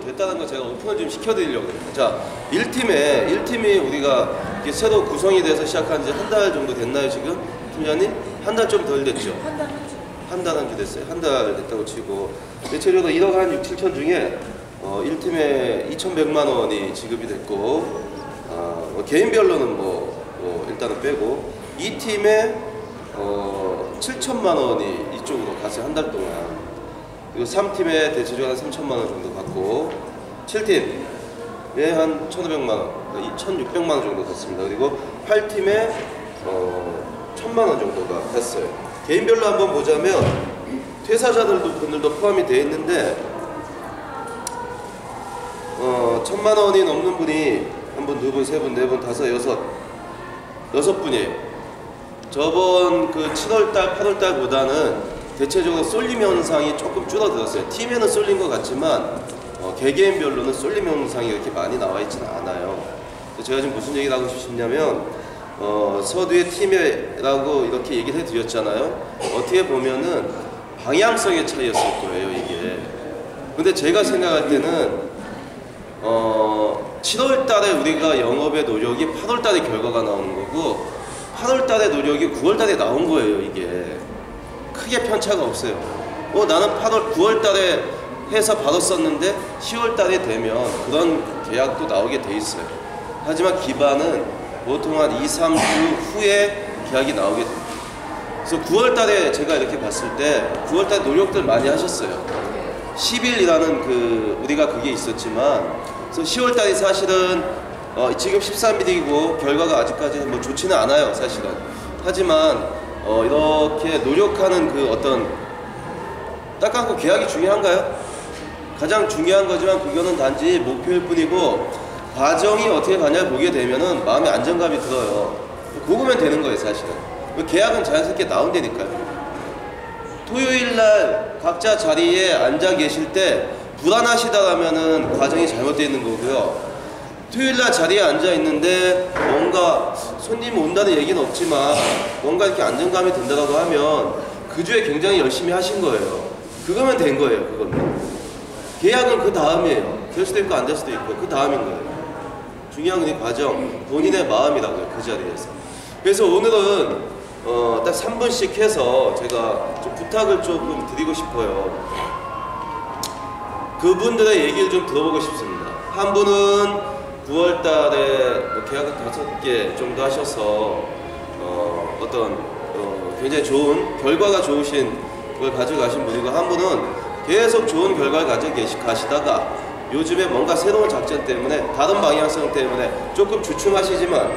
됐다는 거 제가 오픈을 좀 시켜드리려고 해요. 자, 1팀이 우리가 새로 구성이 돼서 시작한 지 한 달 정도 됐나요, 지금? 팀장님? 한 달 좀 덜 됐죠? 한 달 한 주 됐어요. 한 달 됐다고 치고. 대체적으로 1억 한 6, 7천 중에 1팀에 2,100만 원이 지급이 됐고, 개인별로는 일단은 빼고, 2팀에 7천만 원이 이쪽으로 갔어요. 한 달 동안. 그리고 3팀에 대체적으로 한 3천만 원 정도 받고, 7팀에 한 1,500만 원, 2,600만 원 정도 갔습니다. 그리고 8팀에 1,000만 원 정도가 됐어요. 개인별로 한번 보자면 퇴사자들도 포함이 되어 있는데 1,000만 원이 넘는 분이 한 분, 두 분, 세 분, 네 분, 다섯, 여섯 분이에요. 저번 그 7월달, 8월달보다는 대체적으로 쏠림 현상이 조금 줄어들었어요. 팀에는 쏠린 것 같지만 개개인별로는 쏠림 현상이 이렇게 많이 나와 있지는 않아요. 제가 지금 무슨 얘기를 하고 싶냐면 서두의 팀이라고 이렇게 얘기를 해드렸잖아요. 어떻게 보면은 방향성의 차이였을 거예요, 이게. 근데 제가 생각할 때는 7월 달에 우리가 영업의 노력이 8월 달에 결과가 나오는 거고 8월 달에 노력이 9월 달에 나온 거예요, 이게. 크게 편차가 없어요. 나는 9월 달에 해서 받았었는데 10월 달에 되면 그런 계약도 나오게 돼 있어요. 하지만 기반은 보통 한 2, 3주 후에 계약이 나오게 됩니다. 그래서 9월 달에 제가 이렇게 봤을 때 9월 달에 노력들 많이 하셨어요. 10일이라는 우리가 그게 있었지만 그래서 10월 달에 사실은 지금 13일이고 결과가 아직까지는 뭐 좋지는 않아요, 사실은. 하지만 이렇게 노력하는 그 어떤 딱하고 계약이 중요한가요? 가장 중요한 거지만 그거는 단지 목표일 뿐이고 과정이 어떻게 가냐를 보게 되면은 마음의 안정감이 들어요. 그거면 되는 거예요, 사실은. 계약은 자연스럽게 나온다니까요. 토요일날 각자 자리에 앉아 계실 때 불안하시다라면은 과정이 잘못되어 있는 거고요. 토요일날 자리에 앉아 있는데 뭔가 손님 온다는 얘기는 없지만 뭔가 이렇게 안정감이 든다고 하면 그 주에 굉장히 열심히 하신 거예요. 그거면 된 거예요, 그거는. 계약은 그 다음이에요. 될 수도 있고 안 될 수도 있고 그 다음인 거예요. 중요한 건 이 과정, 본인의 마음이라고요, 그 자리에서. 그래서 오늘은 딱 3분씩 해서 제가 좀 부탁을 조금 드리고 싶어요. 그분들의 얘기를 좀 들어보고 싶습니다. 한 분은 9월 달에 계약을 5개 정도 하셔서 굉장히 좋은 결과가 좋으신 걸 가져가신 분이고, 한 분은 계속 좋은 결과를 가시다가 요즘에 뭔가 새로운 작전 때문에 다른 방향성 때문에 조금 주춤하시지만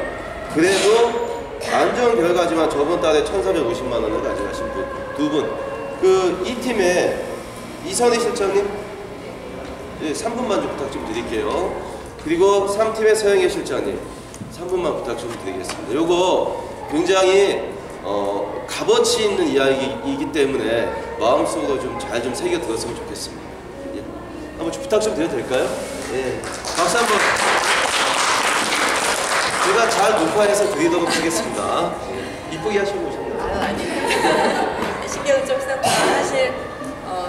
그래도 안 좋은 결과지만 저번 달에 1,450만 원을 가져가신 분, 두 분. 이 팀에 이선희 실장님 3분만 좀 부탁 좀 드릴게요. 그리고 3팀의 서영애 실장님 3분만 부탁 좀 드리겠습니다. 요거 굉장히 값어치 있는 이야기이기 때문에 마음속으로 좀 잘 좀 새겨 들었으면 좋겠습니다. 예. 한번 부탁 좀 드려도 될까요? 예. 박수 한번. 제가 잘 녹화해서 드리도록 하겠습니다. 예. 이쁘게 하시고 오셨나요? 아니요. 신경 좀 썼고 사실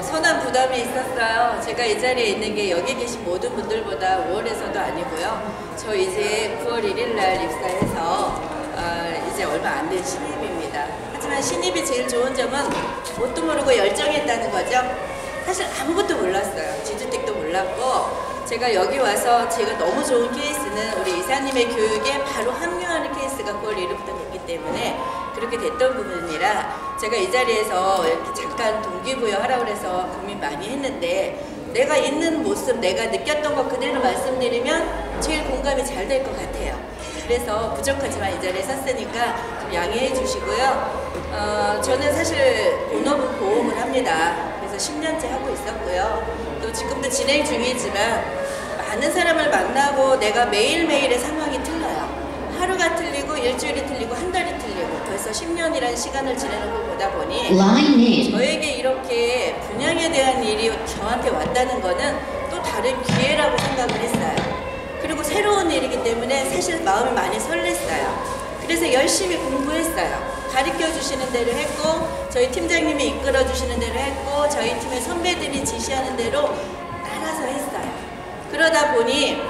선한 부담이 있었어요. 제가 이 자리에 있는 게 여기 계신 모든 분들보다 5월에서도 아니고요. 저 이제 9월 1일 날 입사해서 이제 얼마 안 된 신입입니다. 하지만 신입이 제일 좋은 점은 뭣도 모르고 열정했다는 거죠. 사실 아무것도 몰랐어요. 지주택도 몰랐고 제가 여기 와서 제가 너무 좋은 케이스는 우리 이사님의 교육에 바로 합류하는 케이스가 9월 1일부터 됐기 때문에 그렇게 됐던 부분이라 제가 이 자리에서 이렇게 잠깐 동기부여하라고 해서 고민 많이 했는데 내가 있는 모습, 내가 느꼈던 것 그대로 말씀드리면 제일 공감이 잘 될 것 같아요. 그래서 부족하지만 이 자리에 섰으니까 좀 양해해 주시고요. 저는 사실 본업은 보험을 합니다. 그래서 10년째 하고 있었고요. 또 지금도 진행 중이지만 많은 사람을 만나고 내가 매일매일의 상황이 틀려요. 하루가 틀리고 일주일이 틀리고 한 달이 틀리고 벌써 10년이라는 시간을 지내는 걸 보다 보니 저에게 이렇게 분양에 대한 일이 저한테 왔다는 거는 또 다른 기회라고 생각을 했어요. 그리고 새로운 일이기 때문에 사실 마음이 많이 설렜어요. 그래서 열심히 공부했어요. 가르쳐 주시는 대로 했고 저희 팀장님이 이끌어 주시는 대로 했고 저희 팀의 선배들이 지시하는 대로 따라서 했어요. 그러다 보니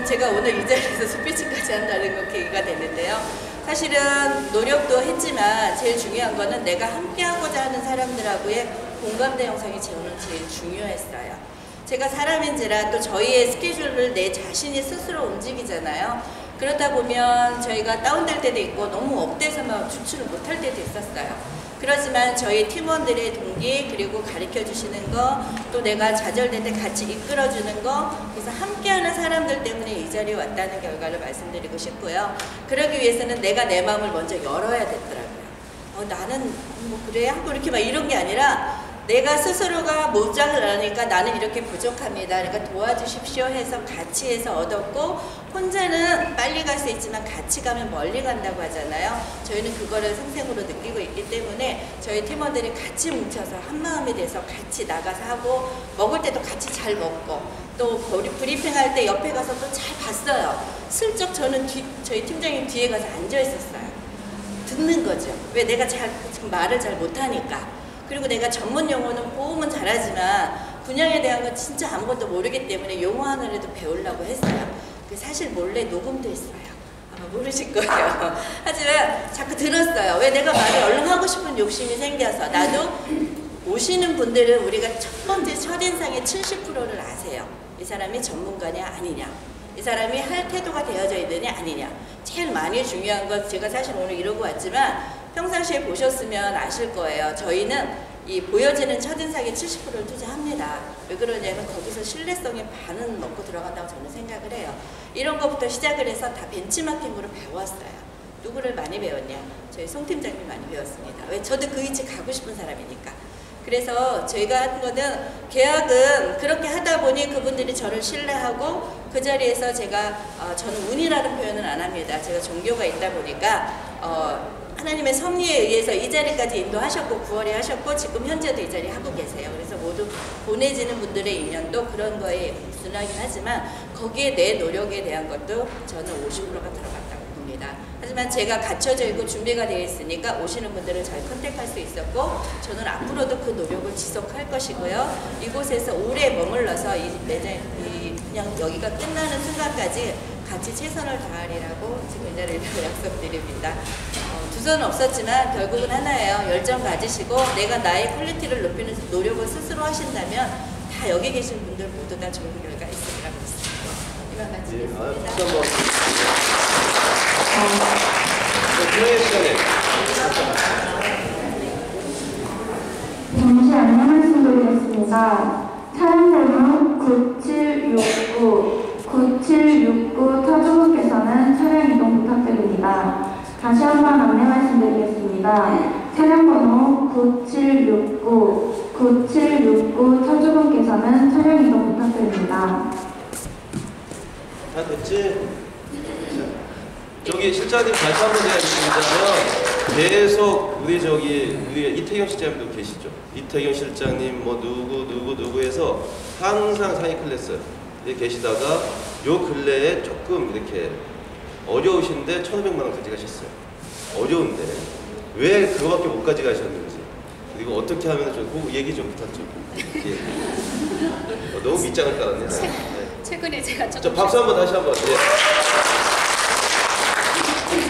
제가 오늘 이 자리에서 스피치까지 한다는 건 계기가 됐는데요. 사실은 노력도 했지만 제일 중요한 거는 내가 함께하고자 하는 사람들하고의 공감대 형성이 저는 제일 중요했어요. 제가 사람인지라 또 저희의 스케줄을 내 자신이 스스로 움직이잖아요. 그러다 보면 저희가 다운될 때도 있고 너무 업돼서 막 주출을 못할 때도 있었어요. 그렇지만 저희 팀원들의 동기, 그리고 가르쳐 주시는 거, 또 내가 좌절될 때 같이 이끌어 주는 거, 그래서 함께하는 사람들 때문에 이 자리에 왔다는 결과를 말씀드리고 싶고요. 그러기 위해서는 내가 내 마음을 먼저 열어야 됐더라고요. 나는 뭐 그래 하고 이렇게 막 이런 게 아니라 내가 스스로가 모자라니까 나는 이렇게 부족합니다. 그러니까 도와주십시오 해서 같이 해서 얻었고, 혼자는 빨리 갈 수 있지만 같이 가면 멀리 간다고 하잖아요. 저희는 그거를 생생으로 느끼고 있기 때문에 저희 팀원들이 같이 뭉쳐서 한마음이 돼서 같이 나가서 하고, 먹을 때도 같이 잘 먹고, 또 브리핑할 때 옆에 가서 또 잘 봤어요. 슬쩍 저는 저희 팀장님 뒤에 가서 앉아 있었어요. 듣는 거죠. 왜 내가 지금 말을 잘 못하니까. 그리고 내가 전문 용어는 보험은 잘하지만 분야에 대한 건 진짜 아무것도 모르기 때문에 용어 하나라도 배우려고 했어요. 사실 몰래 녹음도 했어요. 아마 모르실 거예요. 하지만 자꾸 들었어요. 왜 내가 말을 얼른 하고 싶은 욕심이 생겨서. 나도 오시는 분들은 우리가 첫 번째 첫인상의 70%를 아세요. 이 사람이 전문가냐 아니냐, 이 사람이 할 태도가 되어져 있느냐 아니냐. 제일 많이 중요한 건 제가 사실 오늘 이러고 왔지만 평상시에 보셨으면 아실 거예요. 저희는 이 보여지는 첫인상의 70%를 투자합니다. 왜 그러냐면 거기서 신뢰성의 반은 먹고 들어간다고 저는 생각을 해요. 이런 것부터 시작을 해서 다 벤치마킹으로 배웠어요. 누구를 많이 배웠냐? 저희 송 팀장님 많이 배웠습니다. 왜? 저도 그 위치 가고 싶은 사람이니까. 그래서 저희가 한 거는 계약은 그렇게 하다 보니 그분들이 저를 신뢰하고 그 자리에서 제가 저는 운이라는 표현은 안 합니다. 제가 종교가 있다 보니까 하나님의 섭리에 의해서 이 자리까지 인도하셨고 9월에 하셨고 지금 현재도 이 자리 하고 계세요. 그래서 모두 보내지는 분들의 인연도 그런 거에 순하긴 하지만 거기에 내 노력에 대한 것도 저는 50%가 들어갔다고 봅니다. 하지만 제가 갖춰져 있고 준비가 되어 있으니까 오시는 분들을 잘 컨택할 수 있었고 저는 앞으로도 그 노력을 지속할 것이고요. 이곳에서 오래 머물러서 이 매장 그냥 여기가 끝나는 순간까지 같이 최선을 다하리라고 지금 이 자리에서 약속드립니다. 두 손은 없었지만 결국은 하나예요. 열정 가지시고 내가 나의 퀄리티를 높이는 노력을 스스로 하신다면 다 여기 계신 분들 모두 다 좋은 결과 있으리라고 믿습니다. 이만 마치겠습니다. 잠시 안내 말씀드리겠습니다. 차량 번호 9769 타주분께서는 차량 이동 부탁드립니다. 다시 한번 안내 말씀드리겠습니다. 차량 번호 9769 타주분께서는 차량 이동 부탁드립니다. 다 됐지? 저기 실장님 다시 한번 제가 말씀드리자면 계속 우리 이태경 실장님도 계시죠? 이태경 실장님 뭐 누구 해서 항상 상위 클래스 계시다가 요 근래에 조금 이렇게 어려우신데 1,500만 원 가져가셨어요. 어려운데 왜 그거밖에 못 가져가셨는지, 그리고 어떻게 하면 좀 얘기 좀 부탁 좀. 예. 너무 밑장을 깔았네요. 네. 최근에 제가 저 박수 한번 다시 한번. 예.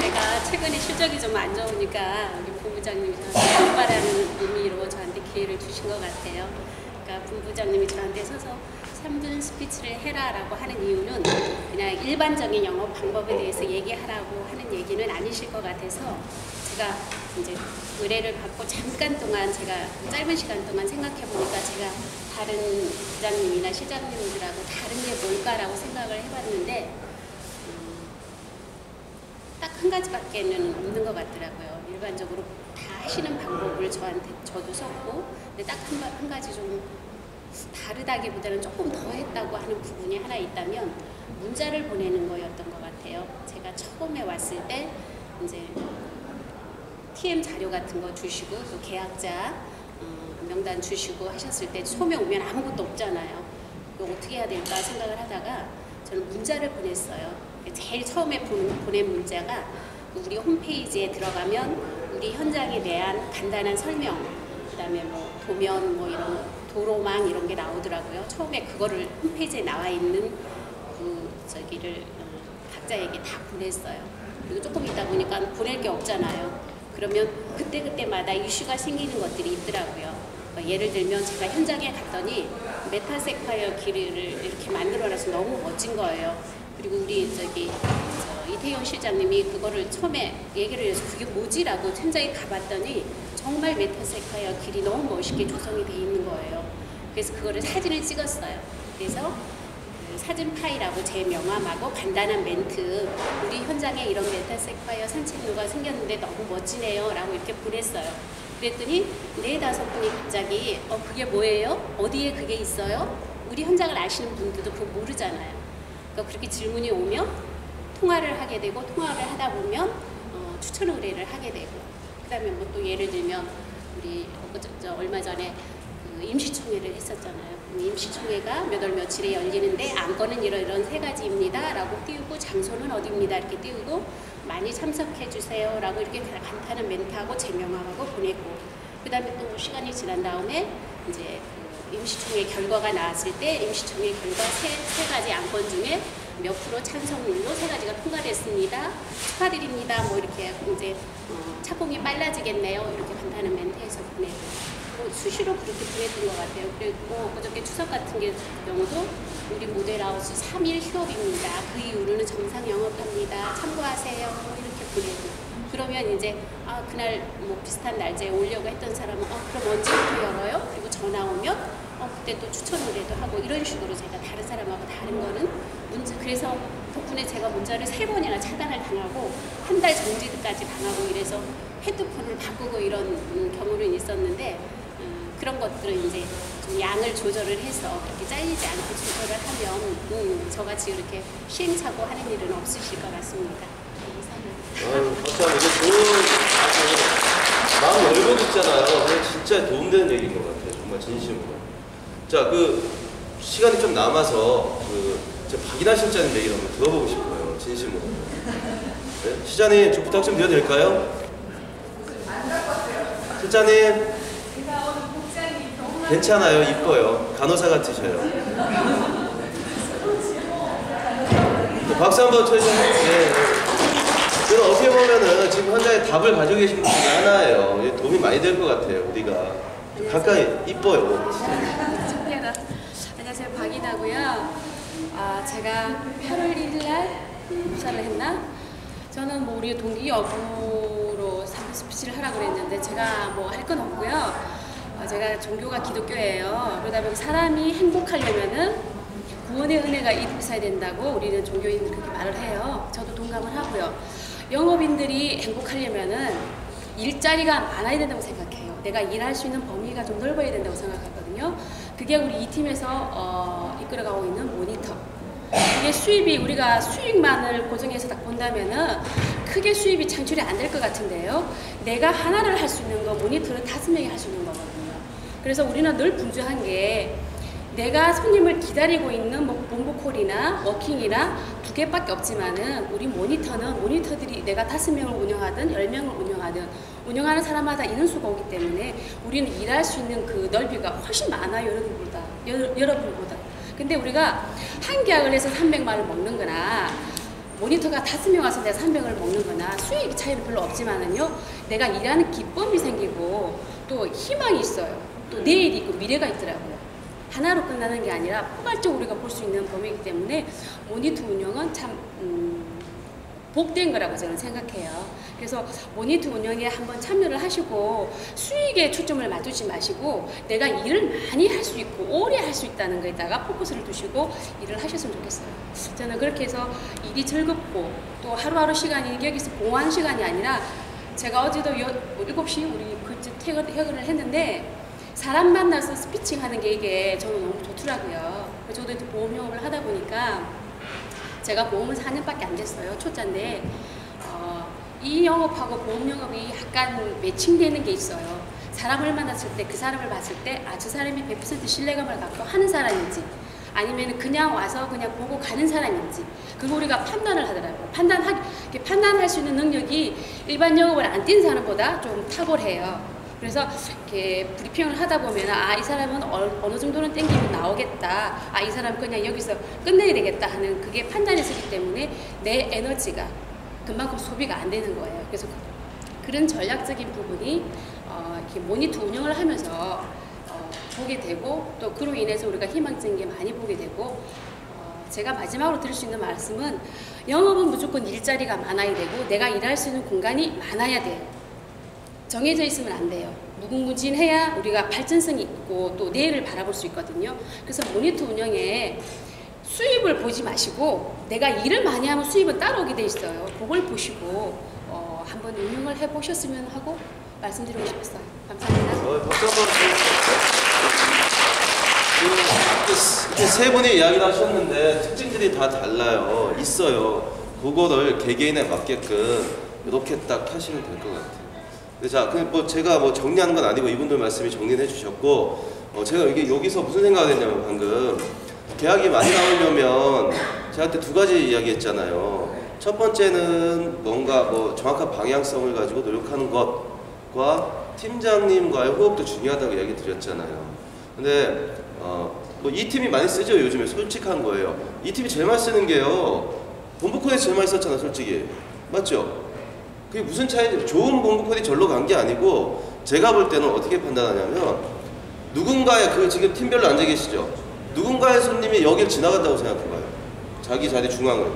제가 최근에 실적이 좀 안 좋으니까 우리 본부장님이 저한테 반발하는 의미로 저한테 기회를 주신 것 같아요. 그러니까 본부장님이 저한테 서서 3분 스피치를 해라라고 하는 이유는 그냥 일반적인 영업 방법에 대해서 얘기하라고 하는 얘기는 아니실 것 같아서 제가 이제 의뢰를 받고 잠깐 동안 제가 짧은 시간 동안 생각해 보니까 제가 다른 부장님이나 실장님들하고 다른 게 뭘까라고 생각을 해봤는데 딱 한 가지밖에는 없는 것 같더라고요. 일반적으로 다 하시는 방법을 저도 썼고, 근데 딱 한 가지 좀 다르다기보다는 조금 더 했다고 하는 부분이 하나 있다면 문자를 보내는 거였던 것 같아요. 제가 처음에 왔을 때 이제 TM 자료 같은 거 주시고 또 계약자 명단 주시고 하셨을 때 처음에 오면 아무것도 없잖아요. 이거 어떻게 해야 될까 생각을 하다가 저는 문자를 보냈어요. 제일 처음에 보낸 문자가 우리 홈페이지에 들어가면 우리 현장에 대한 간단한 설명, 그 다음에 뭐 도면 뭐 이런 도로망 이런 게 나오더라고요. 처음에 그거를 홈페이지에 나와 있는 저기를 각자에게 다 보냈어요. 그리고 조금 있다 보니까 보낼 게 없잖아요. 그러면 그때그때마다 이슈가 생기는 것들이 있더라고요. 예를 들면 제가 현장에 갔더니 메탈세콰이어 길을 이렇게 만들어놔서 너무 멋진 거예요. 그리고 우리 이태용 실장님이 그거를 처음에 얘기를 해서 그게 뭐지라고 현장에 가봤더니 정말 메탈세콰이어 길이 너무 멋있게 조성이 돼 있는 거예요. 그래서 그거를 사진을 찍었어요. 그래서 사진 파일하고 제 명함하고 간단한 멘트, 우리 현장에 이런 메탈세콰이어 산책로가 생겼는데 너무 멋지네요 라고 이렇게 보냈어요. 그랬더니 4-5분이 갑자기 그게 뭐예요? 어디에 그게 있어요? 우리 현장을 아시는 분들도 그거 모르잖아요. 그러니까 그렇게 질문이 오면 통화를 하게 되고, 통화를 하다 보면 추천 의뢰를 하게 되고, 그 다음에 뭐 또 예를 들면 우리 얼마 전에 임시총회를 했었잖아요. 임시총회가 몇 월 며칠에 열리는데 안건은 이런 3가지입니다 라고 띄우고, 장소는 어디입니다 이렇게 띄우고, 많이 참석해 주세요 라고 이렇게 간단한 멘트하고 제 명함하고 보내고, 그 다음에 또 시간이 지난 다음에 이제 임시총회 결과가 나왔을 때 임시총회 결과 3가지 안건 중에 몇 프로 찬성률로 3가지가 통과됐습니다. 축하드립니다. 뭐 이렇게 이제 착공이 빨라지겠네요. 이렇게 간단한 멘트해서 보내고, 수시로 그렇게 보냈던 것 같아요. 그리고 그저께 추석 같은 경우도 우리 모델하우스 3일 휴업입니다. 그 이후로는 정상 영업합니다. 참고하세요. 이렇게 보내고, 그러면 이제 그날 뭐 비슷한 날짜에 오려고 했던 사람은 그럼 언제부터 열어요? 그리고 전화 오면 그때 또 추천 의뢰도 하고, 이런 식으로 제가 다른 사람하고 다른 거는 그래서 덕분에 제가 문자를 3번이나 차단을 당하고 한 달 정지까지 당하고 이래서 핸드폰을 바꾸고 이런 경우는 있었는데, 그런 것들은 이제 좀 양을 조절을 해서 그렇게 잘리지 않고 조절을 하면 저같이 이렇게 시행착오 하는 일은 없으실 것 같습니다. 박사님, 이게 좋은, 마음 열고 듣잖아요. 진짜 도움되는 얘기인 것 같아요. 정말 진심으로. 자, 시간이 좀 남아서 박인하 실장님 얘기를 한번 들어보고 싶어요. 진심으로. 네? 실장님, 좀 부탁 좀 드려도 될까요? 실장님. 괜찮아요. 이뻐요. 간호사 같으셔요. 박수 한번 쳐주세요. 네. 그럼 어떻게 보면은 지금 현장에 답을 가지고 계신 분 중에 하나예요. 도움이 많이 될 것 같아요. 우리가. 가까이 이뻐요. 청년아. 안녕하세요. 박인하고요. 제가 8월 1일날 입사를 했나? 저는 뭐 우리 동기 여부로 스피치를 하라고 그랬는데 제가 뭐 할 건 없고요. 제가 종교가 기독교예요. 그러다 보니 사람이 행복하려면은 구원의 은혜가 있어야 된다고 우리는 종교인들 그렇게 말을 해요. 저도 동감을 하고요. 영업인들이 행복하려면은 일자리가 많아야 된다고 생각해요. 내가 일할 수 있는 범위가 좀 넓어야 된다고 생각하거든요. 그게 우리 이 팀에서 이끌어가고 있는 모니터. 이게 수입이 우리가 수익만을 고정해서 딱 본다면은 크게 수입이 창출이 안 될 것 같은데요. 내가 하나를 할 수 있는 거 모니터는 5명이 할 수 있는 거거든요. 그래서 우리는 늘 분주한 게 내가 손님을 기다리고 있는 뭐 본부콜이나 워킹이나 2개밖에 없지만은 우리 모니터들이 내가 5명을 운영하든 10명을 운영하는 사람마다 인원수가 오기 때문에 우리는 일할 수 있는 그 넓이가 훨씬 많아요. 여러분보다. 근데 우리가 한 계약을 해서 300만 원을 먹는 거나 모니터가 5명 와서 내가 300을 먹는 거나 수익 차이는 별로 없지만은요, 내가 일하는 기쁨이 생기고 또 희망이 있어요. 또 내일이 있고 미래가 있더라고요. 하나로 끝나는 게 아니라 포괄적으로 우리가 볼 수 있는 범위이기 때문에 모니터 운영은 참 복된 거라고 저는 생각해요. 그래서 모니터 운영에 한번 참여를 하시고 수익에 초점을 맞추지 마시고 내가 일을 많이 할 수 있고 오래 할 수 있다는 거에다가 포커스를 두시고 일을 하셨으면 좋겠어요. 저는 그렇게 해서 일이 즐겁고 또 하루하루 시간이 여기서 공허한 시간이 아니라 제가 어제도 7시 우리 그쯤 퇴근을 했는데 사람 만나서 스피칭하는 게 이게 저는 너무 좋더라고요. 저도 이제 보험 영업을 하다 보니까 제가 보험은 4년밖에 안 됐어요. 초짜인데 이 영업하고 보험 영업이 약간 매칭되는 게 있어요. 사람을 만났을 때 그 사람을 봤을 때 저 사람이 100% 신뢰감을 갖고 하는 사람인지 아니면 그냥 와서 그냥 보고 가는 사람인지 그거 우리가 판단을 하더라고요. 판단할 수 있는 능력이 일반 영업을 안 뛴 사람보다 좀 탁월해요. 그래서 이렇게 브리핑을 하다 보면 이 사람은 어느 정도는 땡기면 나오겠다. 이 사람 그냥 여기서 끝내야 되겠다 하는 그게 판단이 서기 때문에 내 에너지가 그만큼 소비가 안 되는 거예요. 그래서 그런 전략적인 부분이 이렇게 모니터 운영을 하면서 보게 되고 또 그로 인해서 우리가 희망적인 게 많이 보게 되고 제가 마지막으로 드릴 수 있는 말씀은 영업은 무조건 일자리가 많아야 되고 내가 일할 수 있는 공간이 많아야 돼요. 정해져 있으면 안 돼요. 무궁무진해야 우리가 발전성이 있고 또 내일을 바라볼 수 있거든요. 그래서 모니터 운영에 수입을 보지 마시고 내가 일을 많이 하면 수입은 따라오게 돼 있어요. 그걸 보시고 한번 운영을 해보셨으면 하고 말씀드리고 싶었어요. 감사합니다. 박수 한번 이렇게 세 분이 이야기를 하셨는데 특징들이 다 달라요. 있어요. 그거를 개개인에 맞게끔 이렇게 딱 하시면 될 것 같아요. 자, 뭐 제가 뭐 정리하는 건 아니고 이분들 말씀이 정리해 주셨고 제가 여기서 무슨 생각을 했냐면 방금 계약이 많이 나오려면 제가 그때 두 가지 이야기했잖아요. 첫 번째는 뭔가 뭐 정확한 방향성을 가지고 노력하는 것과 팀장님과의 호흡도 중요하다고 이야기 드렸잖아요. 근데 뭐 이 팀이 많이 쓰죠. 요즘에 솔직한 거예요. 이 팀이 제일 많이 쓰는 게요. 본부 코드에 제일 많이 썼잖아, 솔직히. 맞죠? 그게 무슨 차이인지 좋은 본부 코드이 절로 간 게 아니고 제가 볼 때는 어떻게 판단하냐면 누군가의 지금 팀별로 앉아 계시죠? 누군가의 손님이 여길 지나간다고 생각해봐요. 자기 자리 중앙을.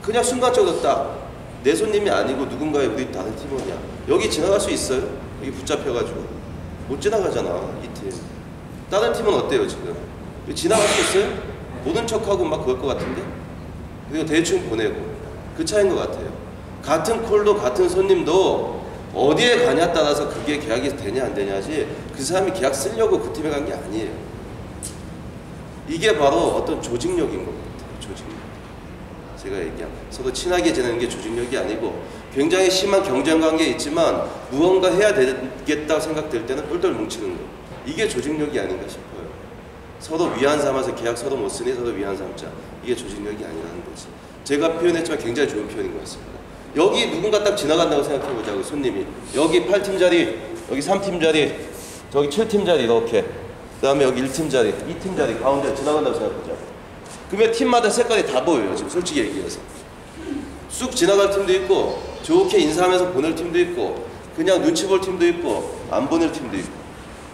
그냥 순간적으로 딱 내 손님이 아니고 누군가의 우리 다른 팀원이야. 여기 지나갈 수 있어요? 여기 붙잡혀가지고. 못 지나가잖아, 이 팀. 다른 팀은 어때요, 지금? 지나갈 수 있어요? 모른 척하고 막 그럴 것 같은데? 그리고 대충 보내고. 그 차이인 것 같아요. 같은 콜도 같은 손님도 어디에 가냐에 따라서 그게 계약이 되냐 안 되냐지 그 사람이 계약 쓰려고 그 팀에 간 게 아니에요. 이게 바로 어떤 조직력인 것 같아요. 조직력. 제가 얘기한 서로 친하게 지내는 게 조직력이 아니고 굉장히 심한 경쟁 관계에 있지만 무언가 해야 되겠다 생각될 때는 똘똘 뭉치는 거. 이게 조직력이 아닌가 싶어요. 서로 위안 삼아서 계약 서로 못 쓰니 서로 위안 삼자. 이게 조직력이 아니라는 거지. 제가 표현했지만 굉장히 좋은 표현인 것 같습니다. 여기 누군가 딱 지나간다고 생각해보자고, 손님이. 여기 8팀 자리, 여기 3팀 자리, 저기 7팀 자리 이렇게. 그 다음에 여기 1팀 자리, 2팀 자리 가운데 지나간다고 생각해보자. 그러면 팀마다 색깔이 다 보여요. 지금 솔직히 얘기해서. 쑥 지나갈 팀도 있고 좋게 인사하면서 보낼 팀도 있고 그냥 눈치 볼 팀도 있고 안 보낼 팀도 있고.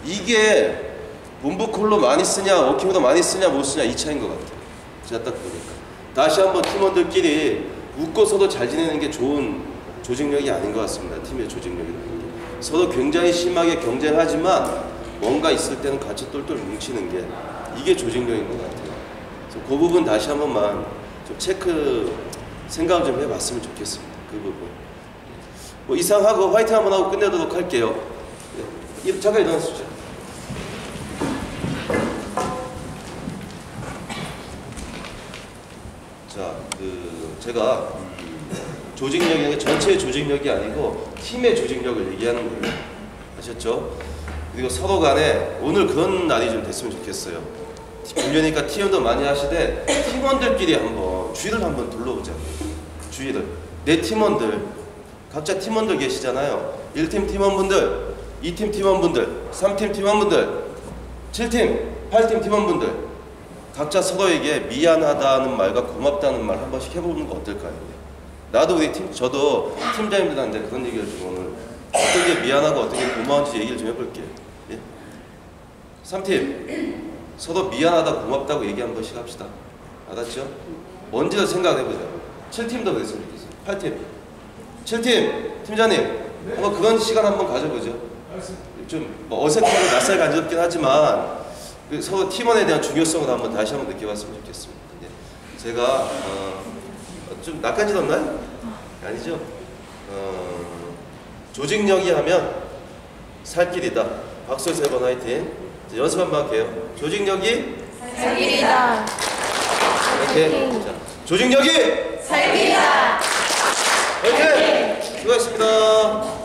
이게 본부 콜로 많이 쓰냐 워킹으로 많이 쓰냐 못 쓰냐 이 차이인 것 같아요. 제가 딱 보니까. 다시 한번 팀원들끼리 웃고서도 잘 지내는 게 좋은 조직력이 아닌 것 같습니다. 팀의 조직력이라는 게. 서로 굉장히 심하게 경쟁하지만 뭔가 있을 때는 같이 똘똘 뭉치는 게 이게 조직력인 것 같아요. 그래서 그 부분 다시 한 번만 좀 체크 생각을 좀 해봤으면 좋겠습니다. 그 부분. 뭐 이상하고 화이팅 한번 하고 끝내도록 할게요. 네. 잠깐 일어나시죠. 자, 제가 조직력이 아니라 전체의 조직력이 아니고 팀의 조직력을 얘기하는 거예요. 아셨죠? 그리고 서로 간에 오늘 그런 날이 좀 됐으면 좋겠어요. 분류니까 팀원도 많이 하시되 팀원들끼리 한번 주위를 한번 둘러보자. 주위를. 내 팀원들, 각자 팀원들 계시잖아요. 1팀 팀원분들, 2팀 팀원분들, 3팀 팀원분들, 7팀, 8팀 팀원분들 각자 서로에게 미안하다는 말과 고맙다는 말 한 번씩 해보는 거 어떨까요? 나도 저도 팀장님들한테 그런 얘기를 좀 오늘 어떻게 미안하고 어떻게 고마운지 얘기를 좀 해볼게요. 예? 3팀 서로 미안하다 고맙다고 얘기 한 번씩 합시다. 알았죠? 뭔지도 생각해보자고. 7팀도 그랬으면 좋겠어요. 8팀 7팀 팀장님 한번 그런 시간 한번 가져보죠. 좀뭐 어색하고 낯설게 간지럽긴 하지만 서로 팀원에 대한 중요성을 한번 다시 한번 느껴봤으면 좋겠습니다. 제가 좀 낯간지럽나요? 아니죠? 조직력이 하면 살 길이다. 박수 3번 화이팅. 연습 한번 할게요. 조직력이 살 길이다. 화이팅. 자, 조직력이 살 길이다. 화이팅! 수고하셨습니다.